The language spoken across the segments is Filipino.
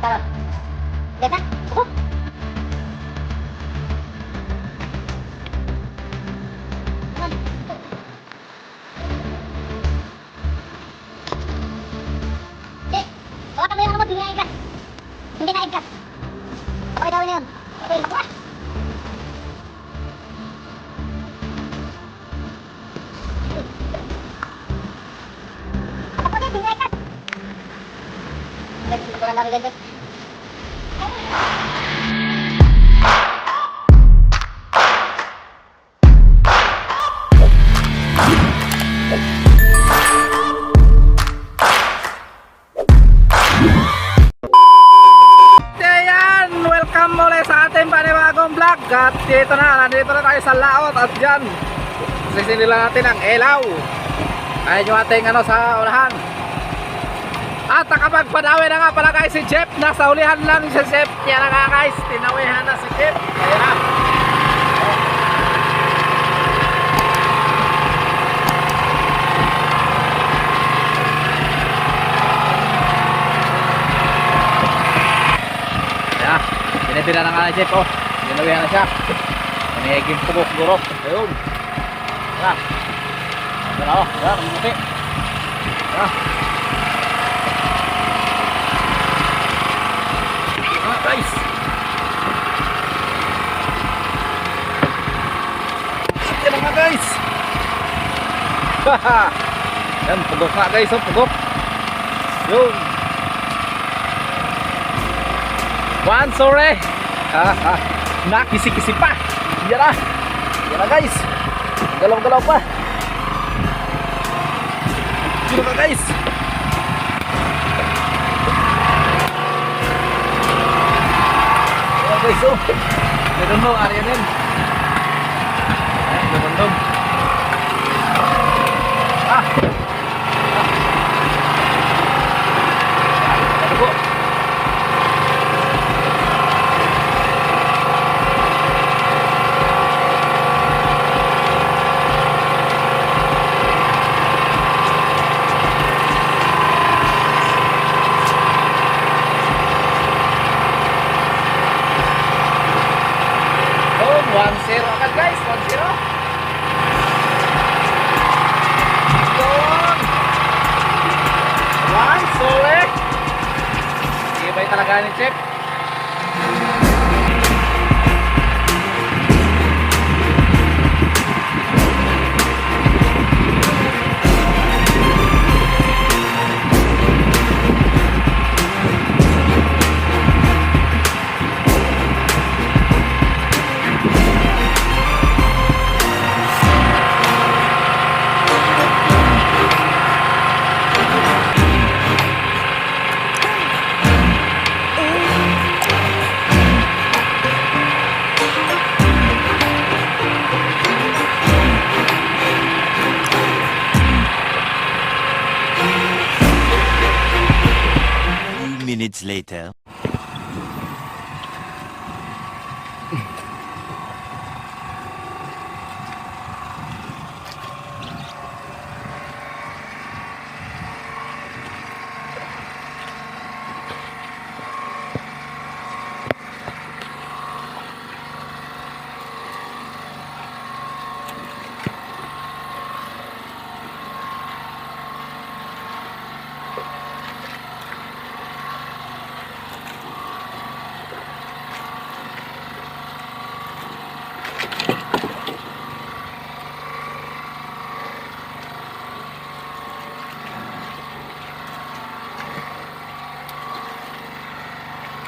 Taruh. Lihat kan? Baka kami ang hindi na-ikat. Hindi na-ikat. Okay daw na yun. Okay, makuha. Ako din, hindi na-ikat. Kurang dami ganyan. Welcome ulit sa ating panibagong vlog. At dito na, nandito na tayo sa laot. At dyan, sisindi lang natin ang ilaw. Ayun yung ating sa unahan. At nakapagpadawi na nga pala guys si Jeff. Nasa ulihan lang si Jeff. Kaya na nga guys, tinawihan na si Jeff. Ayan na. Pinipila na nga na Jeff, oh. Ginawihan na siya. Pinihiging pugok siguro. Ayun. Yan. Yan na, oh. Yan, kamuti. Yan. Yan, guys. Yan na nga, guys. Haha. Yan, pugok nga, guys, oh. Pugok. Yun. One sore. Nakisi-kisi pa. Yan na. Yan na guys. Galaw-galaw pa. Sino ka guys? Yan guys oh. Nagundong area din. Nagundong. Agad guys, 1-0. Yun. One, solid. Ibay talaga ni Chip. Minutes later.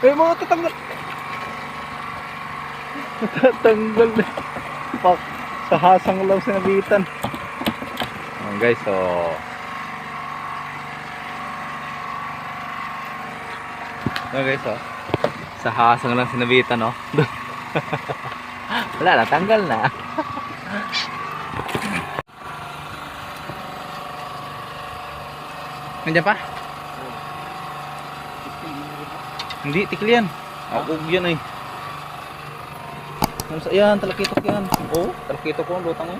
Mga tatanggal. Tatanggal na. Pak, sa hasang lang sinabitan. Ayan guys, so ayan guys, so sa hasang lang sinabitan, no? Wala na, tanggal na. Nandiyan pa? Hindi, tikil yan. Ako yan eh. Yan, talakitok yan. Oo, talakitok ko, lutang mo.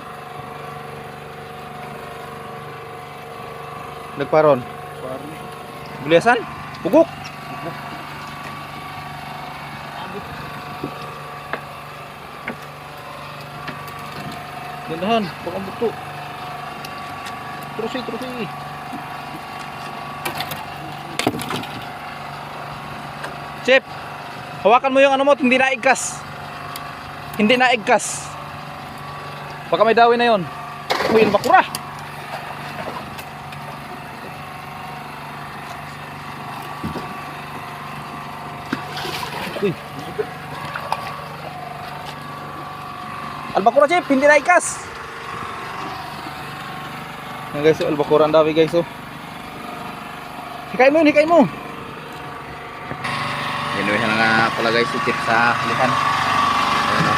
Nagparon? Buliasan? Pugok? Tindahan, baka buto. Trusi. Chip, hawakan mo yung ano mo, hindi naigkas. Hindi naigkas. Baka may dawi na yon. Uy, bakura. Uy. Albakura chip, hindi naigkas. Yan guys, so, albakura ang dawi guys. So. Hikay mo. Anyway, na nga pala guys, si chip sa likan. Ayan o.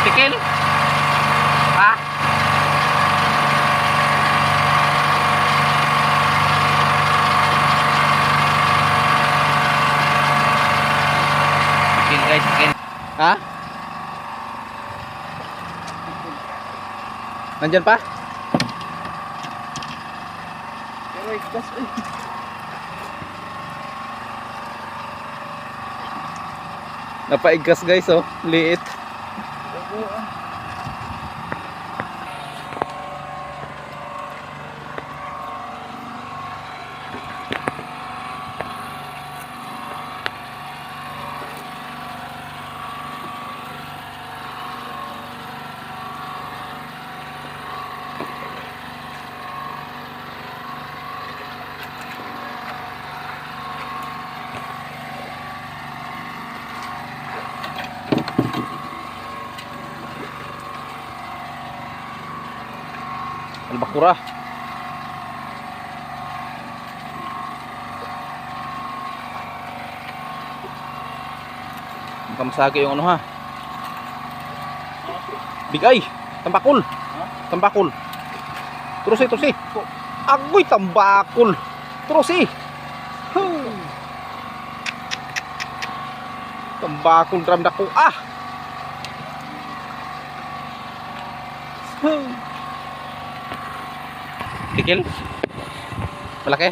Tikil? Ha? Tikil guys, tikil. Ha? Nandyan pa? Pero igkas eh. Napaigkas guys oh, liit. Albakura. Kamasagi yung ano ha. Bigay. Tambakul. Tambakul. Trusi. Agoy tambakul. Trusi. Tambakul dram dako ah. Tikil? Malaki?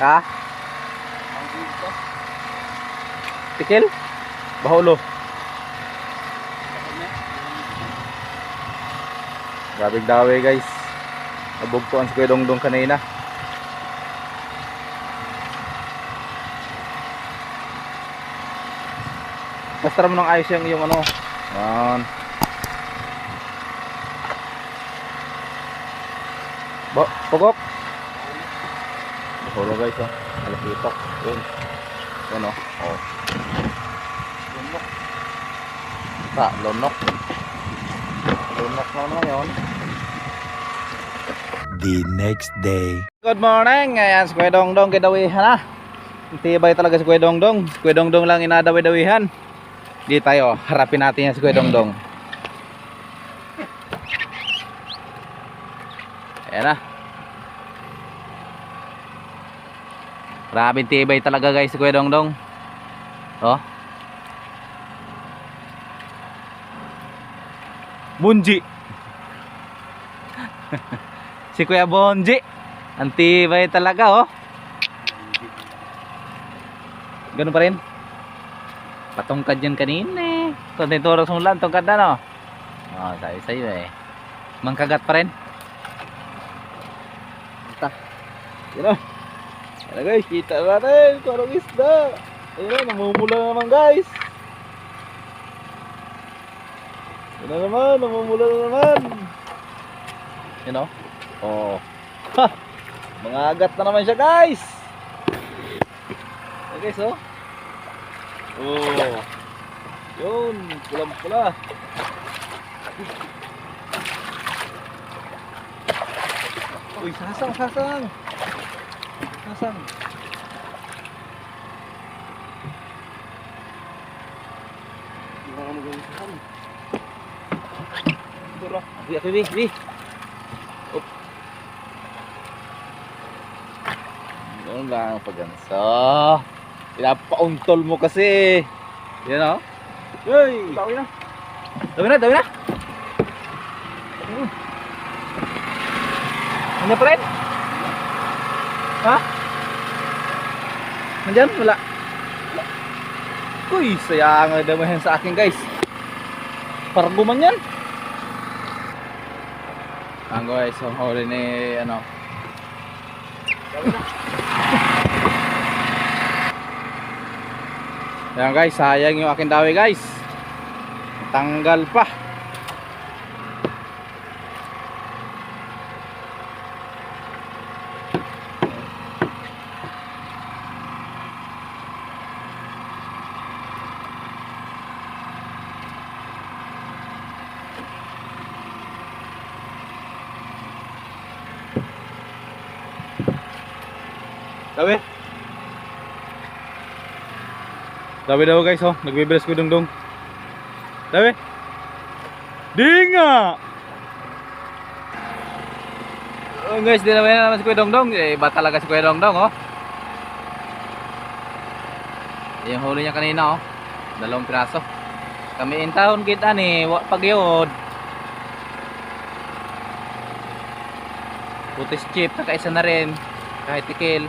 Ha? Tikil? Bahulo. Grabing dawi guys. Nabugtuan si Kuya Dongdong kanina. Basta mo nang ayos yung ano. Yan. Pugok. Bahulo guys oh. Malapitok. Yun. Yan oh. Oh. Lunok. Lunok. Lunok na naman yun. The next day. Good morning. Ayan si Kuya Dongdong kidawihan na. Tibay talaga si Kuya Dongdong. Si Kuya Dongdong lang inadawi-dawihan. Di tayo, harapin natin yan si Kuya Dongdong. Ayan na. Maraming tibay talaga guys si Kuya Dongdong. Oh. Bunji. Si Kuya Bonji. Ang tibay talaga oh. Ganun pa rin. Patungkad yan kanina eh. Tenturo sumulan, tungkad na no. Oh, sabi sa'yo eh. Mangkagat pa rin. Basta. Yun o. Yan guys, kita natin. Parang isda. Ayun na, namumula naman guys. Yun na naman, namumula na naman. Yun o. Oh. Ha! Mga agat na naman siya guys. Yan guys oh. Oh. Yun, pulang-pula. Uy, sasang. Nasaan? Bi, bi, bi. Up. Doon lang pagansa. Pinapauntol mo kasi. Yan o. Yoy! Bawi na. Dami na, dami na. Ano pa rin? Ha? Nandyan? Wala. Uy, sayang na damahin sa akin guys. Parguman yan. Ang guys, ang huli ni ano. Ayan guys, sayang yung aking dawi guys. Tanggal pa. Dawi. Dawi daw guys, oh, nagbibilis ko dungdung. Dawi. Dinga. Oh guys, di naman si Kuya Dongdong. Iba talaga si Kuya Dongdong, oh. Yung huli niya kanina, oh. 2 piraso. Kami in town kita ni, pagyod. Putis chip, nakaisa na rin. Kahit tikil.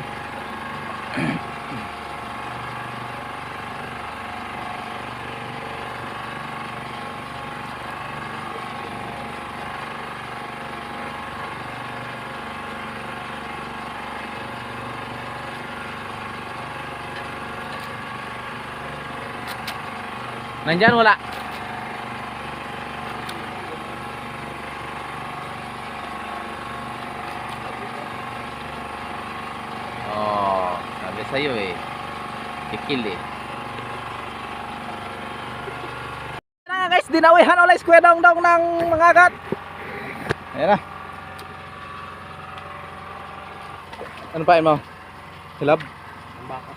Nandyan wala. Oh, sabi sa'yo eh. Kikil eh. Na guys, dinawihan ulit Kuya Dongdong ng mga agat. Ayan na. Ano pa mo? Hilab? Tambaka.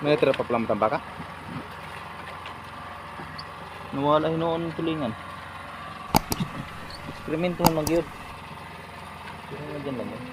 May tira pa pala tambaka? Nawala hinoon ng tulingan. Eksperimento man magyod. Pero na dyan lang yun.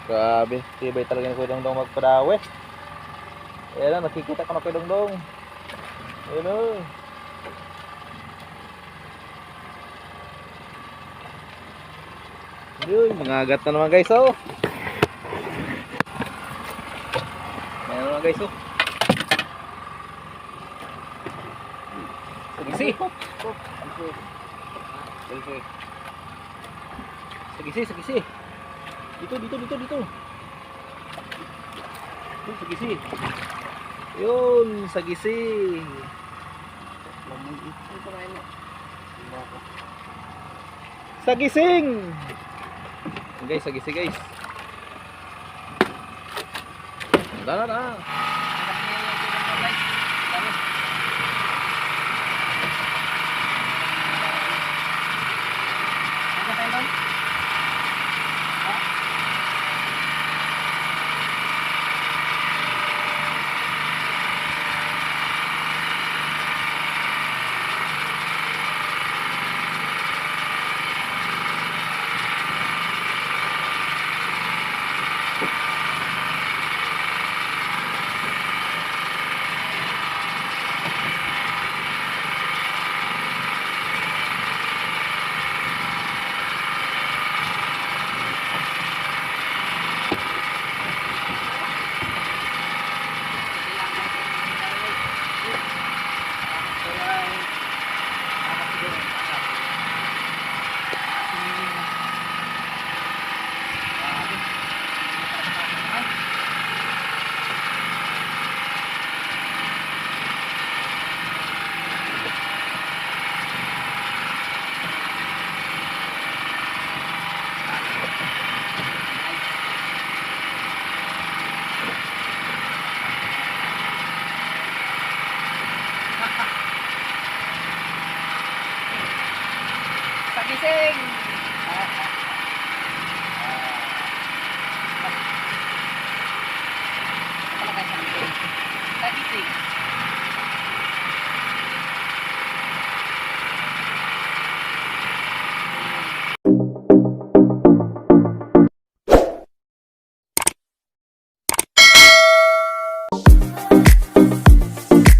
Grabe, tibay talaga ni Kuya Dongdong magpadawe. Ayan na, nakikita ko na Kuya Dongdong. Ayan na. Yun, nangagat na naman guys, oh. Ayan na naman guys, oh. Sagisi. Sagisi, sagisi. Dito. Ito, sagisi. Yun, sagisi. Sagising. Guys, sagisi guys. Tara. fishing!